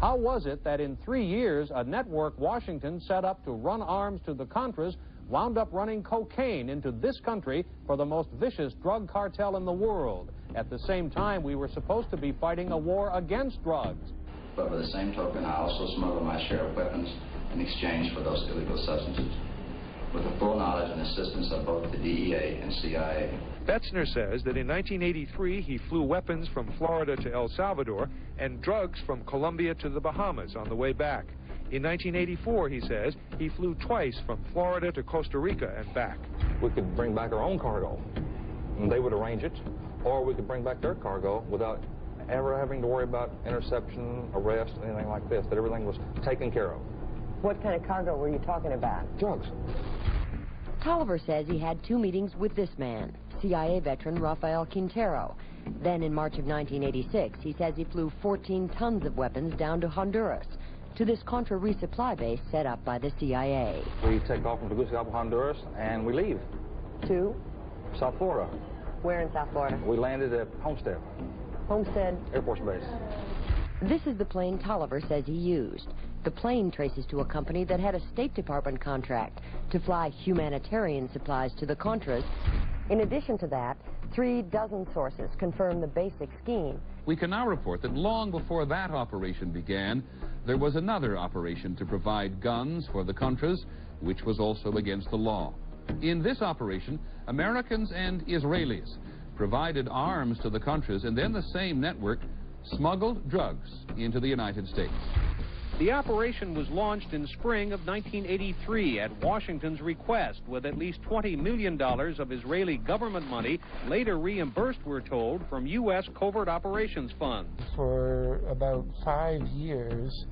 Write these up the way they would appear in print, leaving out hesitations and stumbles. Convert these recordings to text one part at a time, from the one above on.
How was it that in 3 years, a network Washington set up to run arms to the Contras wound up running cocaine into this country for the most vicious drug cartel in the world? At the same time, we were supposed to be fighting a war against drugs. But by the same token, I also smuggled my share of weapons in exchange for those illegal substances, with the full knowledge and assistance of both the DEA and CIA. Betzner says that in 1983 he flew weapons from Florida to El Salvador and drugs from Colombia to the Bahamas on the way back. In 1984, he says, he flew twice from Florida to Costa Rica and back. We could bring back our own cargo, and they would arrange it, or we could bring back their cargo without ever having to worry about interception, arrest, anything like this, that everything was taken care of. What kind of cargo were you talking about? Drugs. Tolliver says he had 2 meetings with this man, CIA veteran Rafael Quintero. Then in March of 1986, he says he flew 14 tons of weapons down to Honduras, to this Contra resupply base set up by the CIA. We take off from Tegucigalpa, Honduras, and we leave. To? South Florida. Where in South Florida? We landed at Homestead. Homestead? Air Force Base. This is the plane Tolliver says he used. The plane traces to a company that had a State Department contract to fly humanitarian supplies to the Contras. In addition to that, 3 dozen sources confirm the basic scheme. We can now report that long before that operation began, there was another operation to provide guns for the Contras, which was also against the law. In this operation, Americans and Israelis provided arms to the Contras, and then the same network smuggled drugs into the United States. The operation was launched in spring of 1983 at Washington's request, with at least $20 million of Israeli government money later reimbursed, we're told, from U.S. covert operations funds. For about 5 years,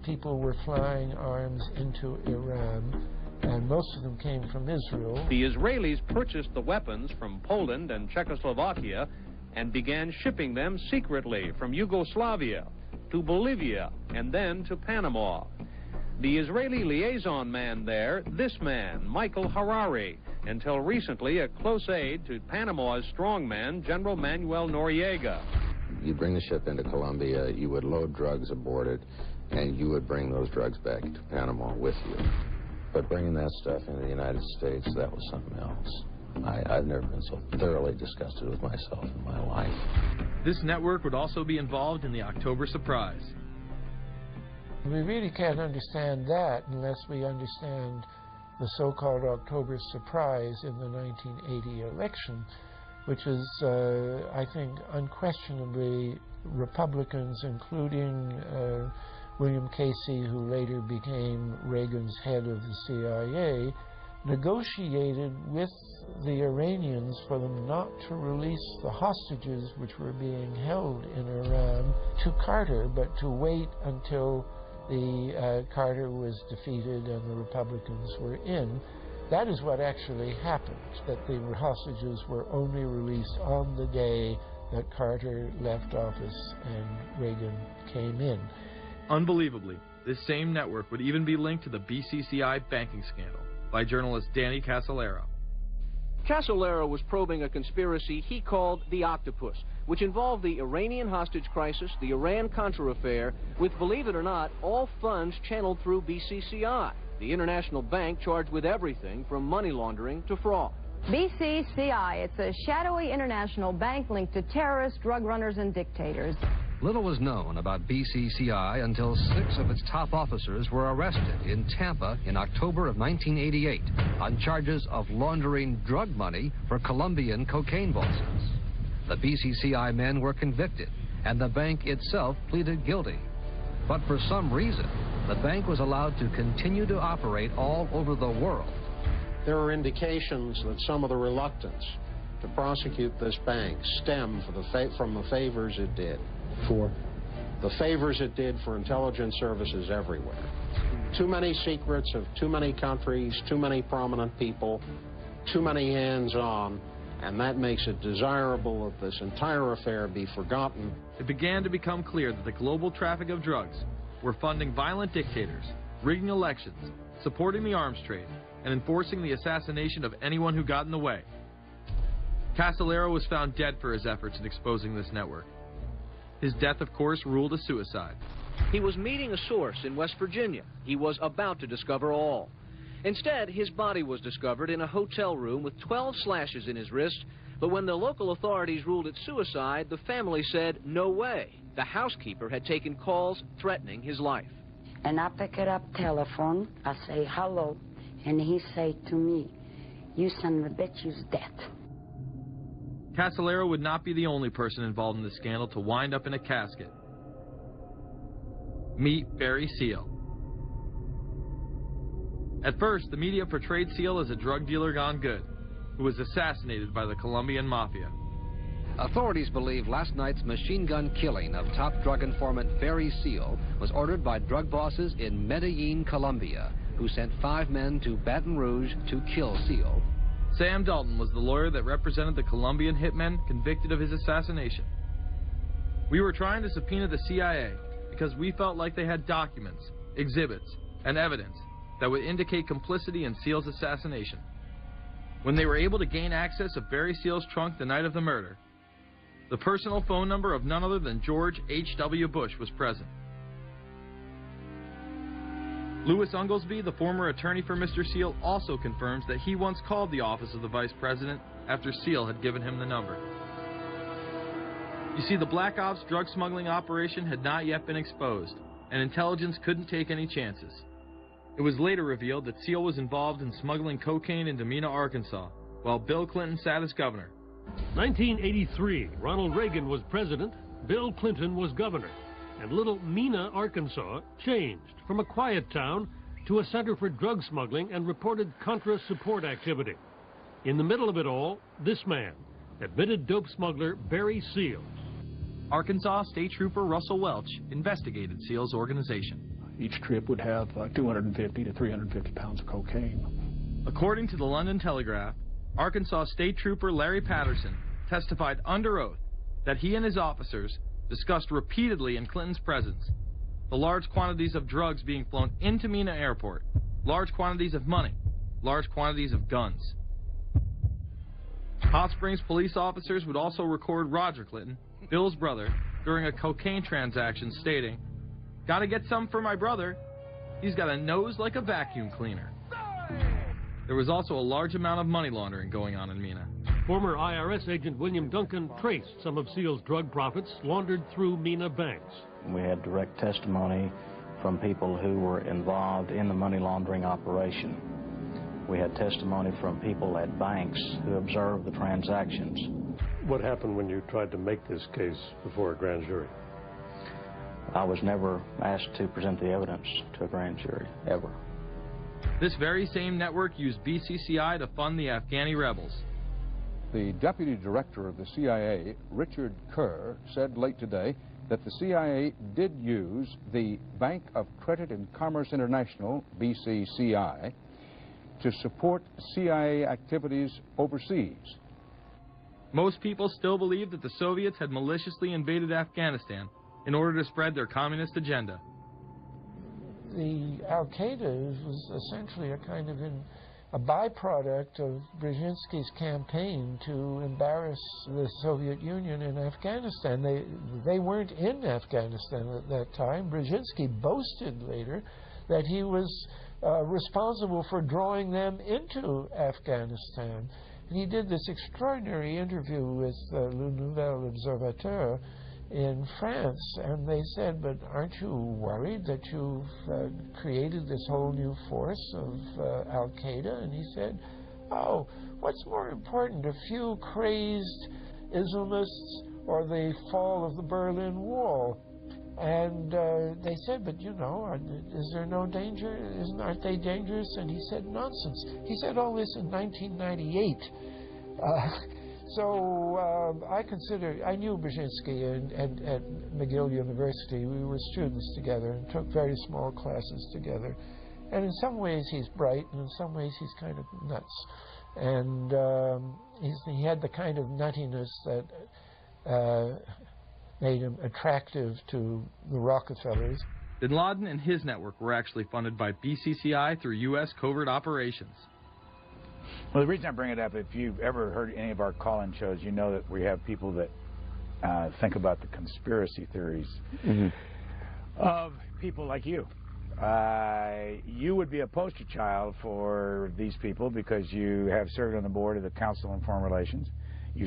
people were flying arms into Iran, and most of them came from Israel. The Israelis purchased the weapons from Poland and Czechoslovakia and began shipping them secretly from Yugoslavia to Bolivia and then to Panama. The Israeli liaison man there, this man, Michael Harari, until recently a close aide to Panama's strongman, General Manuel Noriega. You'd bring the ship into Colombia, you would load drugs aboard it, and you would bring those drugs back to Panama with you. But bringing that stuff into the United States, that was something else. I've never been so thoroughly disgusted with myself in my life. This network would also be involved in the October surprise. We really can't understand that unless we understand the so-called October surprise in the 1980 election, which is, I think, unquestionably Republicans, including William Casey, who later became Reagan's head of the CIA, negotiated with the Iranians for them not to release the hostages which were being held in Iran to Carter, but to wait until the Carter was defeated and the Republicans were in. That is what actually happened, that the hostages were only released on the day that Carter left office and Reagan came in. Unbelievably, this same network would even be linked to the BCCI banking scandal by journalist Danny Casolaro. Casolaro was probing a conspiracy he called the Octopus, which involved the Iranian hostage crisis, the Iran-Contra affair, with, believe it or not, all funds channeled through BCCI, the international bank charged with everything from money laundering to fraud. BCCI, it's a shadowy international bank linked to terrorists, drug runners, and dictators. Little was known about BCCI until 6 of its top officers were arrested in Tampa in October of 1988 on charges of laundering drug money for Colombian cocaine bosses. The BCCI men were convicted, and the bank itself pleaded guilty. But for some reason, the bank was allowed to continue to operate all over the world. There are indications that some of the reluctance to prosecute this bank stem from the favors it did. For? The favors it did for intelligence services everywhere. Too many secrets of too many countries, too many prominent people, too many hands-on, and that makes it desirable that this entire affair be forgotten. It began to become clear that the global traffic of drugs were funding violent dictators, rigging elections, supporting the arms trade, and enforcing the assassination of anyone who got in the way. Casolaro was found dead for his efforts in exposing this network. His death, of course, ruled a suicide. He was meeting a source in West Virginia. He was about to discover all. Instead, his body was discovered in a hotel room with 12 slashes in his wrist, but when the local authorities ruled it suicide, the family said, no way. The housekeeper had taken calls threatening his life. And I pick it up telephone, I say hello, and he say to me, you son of a bitch, you's dead. Casolaro would not be the only person involved in the scandal to wind up in a casket. Meet Barry Seal. At first, the media portrayed Seal as a drug dealer gone good, who was assassinated by the Colombian mafia. Authorities believe last night's machine gun killing of top drug informant Barry Seal was ordered by drug bosses in Medellin, Colombia, who sent 5 men to Baton Rouge to kill Seal. Sam Dalton was the lawyer that represented the Colombian hitmen convicted of his assassination. We were trying to subpoena the CIA because we felt like they had documents, exhibits, and evidence that would indicate complicity in Seal's assassination. When they were able to gain access of Barry Seal's trunk the night of the murder, the personal phone number of none other than George H.W. Bush was present. Louis Unglesby, the former attorney for Mr. Seal, also confirms that he once called the office of the vice president after Seal had given him the number. You see, the Black Ops drug smuggling operation had not yet been exposed, and intelligence couldn't take any chances. It was later revealed that Seal was involved in smuggling cocaine into Mena, Arkansas, while Bill Clinton sat as governor. 1983, Ronald Reagan was president, Bill Clinton was governor, and little Mena, Arkansas changed from a quiet town to a center for drug smuggling and reported Contra support activity. In the middle of it all, this man, admitted dope smuggler Barry Seal. Arkansas State Trooper Russell Welch investigated Seal's organization. Each trip would have 250 to 350 pounds of cocaine. According to the London Telegraph, Arkansas State Trooper Larry Patterson testified under oath that he and his officers discussed repeatedly in Clinton's presence the large quantities of drugs being flown into Mena Airport, large quantities of money, large quantities of guns. Hot Springs police officers would also record Roger Clinton, Bill's brother, during a cocaine transaction stating, "Gotta get some for my brother. He's got a nose like a vacuum cleaner." There was also a large amount of money laundering going on in Mena. Former IRS agent William Duncan traced some of Seal's drug profits laundered through Mena banks. We had direct testimony from people who were involved in the money laundering operation. We had testimony from people at banks who observed the transactions. What happened when you tried to make this case before a grand jury? I was never asked to present the evidence to a grand jury, ever. This very same network used BCCI to fund the Afghani rebels. The deputy director of the CIA, Richard Kerr, said late today that the CIA did use the Bank of Credit and Commerce International, BCCI, to support CIA activities overseas. Most people still believe that the Soviets had maliciously invaded Afghanistan in order to spread their communist agenda. The Al-Qaeda was essentially a kind of a byproduct of Brzezinski's campaign to embarrass the Soviet Union in Afghanistan. They weren't in Afghanistan at that time. Brzezinski boasted later that he was responsible for drawing them into Afghanistan. And he did this extraordinary interview with Le Nouvel Observateur in France, and they said, but aren't you worried that you've created this whole new force of Al-Qaeda? And he said, oh, what's more important, a few crazed Islamists or the fall of the Berlin Wall? And they said, but you know, is there no danger? Aren't they dangerous? And he said, nonsense. He said all this in 1998. So I knew Brzezinski at McGill University. We were students together and took very small classes together. And in some ways he's bright, and in some ways he's kind of nuts. And he had the kind of nuttiness that made him attractive to the Rockefellers. Bin Laden and his network were actually funded by BCCI through U.S. covert operations. Well, the reason I bring it up, if you've ever heard any of our call-in shows, you know that we have people that think about the conspiracy theories. Mm-hmm. Of people like you. You would be a poster child for these people because you have served on the board of the Council on Foreign Relations. You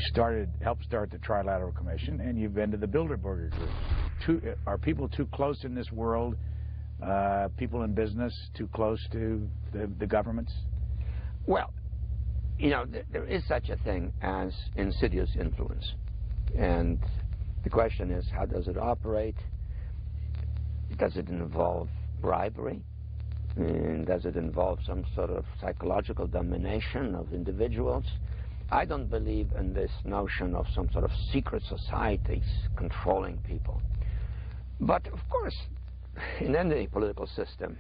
helped start the Trilateral Commission, and you've been to the Bilderberger Group. Are people too close in this world, people in business, too close to the governments? Well, you know, there is such a thing as insidious influence. And the question is, how does it operate? Does it involve bribery? And does it involve some sort of psychological domination of individuals? I don't believe in this notion of some sort of secret societies controlling people. But, of course, in any political system,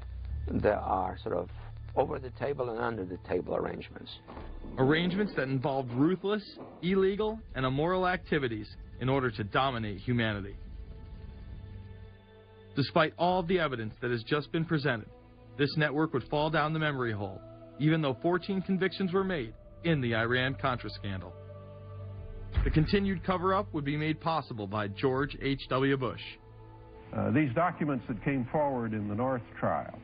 there are sort of over-the-table and under-the-table arrangements. Arrangements that involved ruthless, illegal, and immoral activities in order to dominate humanity. Despite all of the evidence that has just been presented, this network would fall down the memory hole, even though 14 convictions were made in the Iran-Contra scandal. The continued cover-up would be made possible by George H.W. Bush. These documents that came forward in the North trial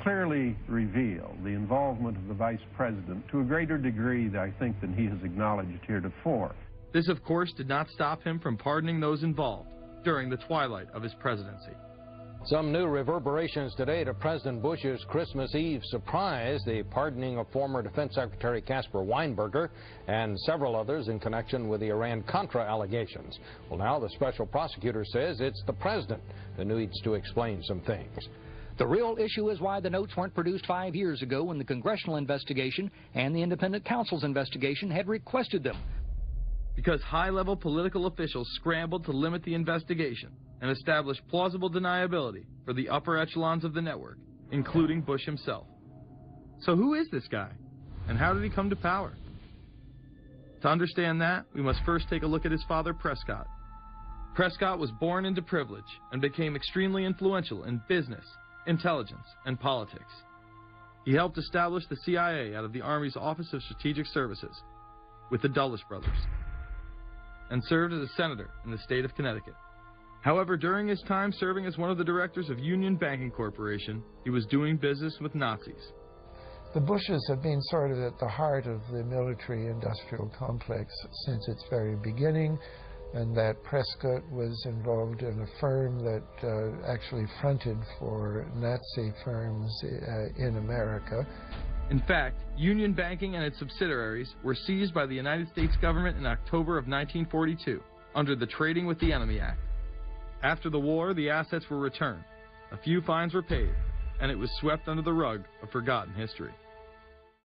clearly reveal the involvement of the Vice President to a greater degree, I think, than he has acknowledged heretofore. This, of course, did not stop him from pardoning those involved during the twilight of his presidency. Some new reverberations today to President Bush's Christmas Eve surprise, the pardoning of former Defense Secretary Caspar Weinberger and several others in connection with the Iran-Contra allegations. Well, now the special prosecutor says it's the president who needs to explain some things. The real issue is why the notes weren't produced 5 years ago when the congressional investigation and the independent counsel's investigation had requested them. Because high-level political officials scrambled to limit the investigation and establish plausible deniability for the upper echelons of the network, including Bush himself. So who is this guy, and how did he come to power? To understand that, we must first take a look at his father, Prescott. Prescott was born into privilege and became extremely influential in business, intelligence, and politics. He helped establish the CIA out of the Army's Office of Strategic Services with the Dulles brothers, and served as a senator in the state of Connecticut. However, during his time serving as one of the directors of Union Banking Corporation, he was doing business with Nazis. The Bushes have been sort of at the heart of the military-industrial complex since its very beginning, and that Prescott was involved in a firm that actually fronted for Nazi firms in America. In fact, Union Banking and its subsidiaries were seized by the United States government in October of 1942 under the Trading with the Enemy Act. After the war, the assets were returned, a few fines were paid, and it was swept under the rug of forgotten history.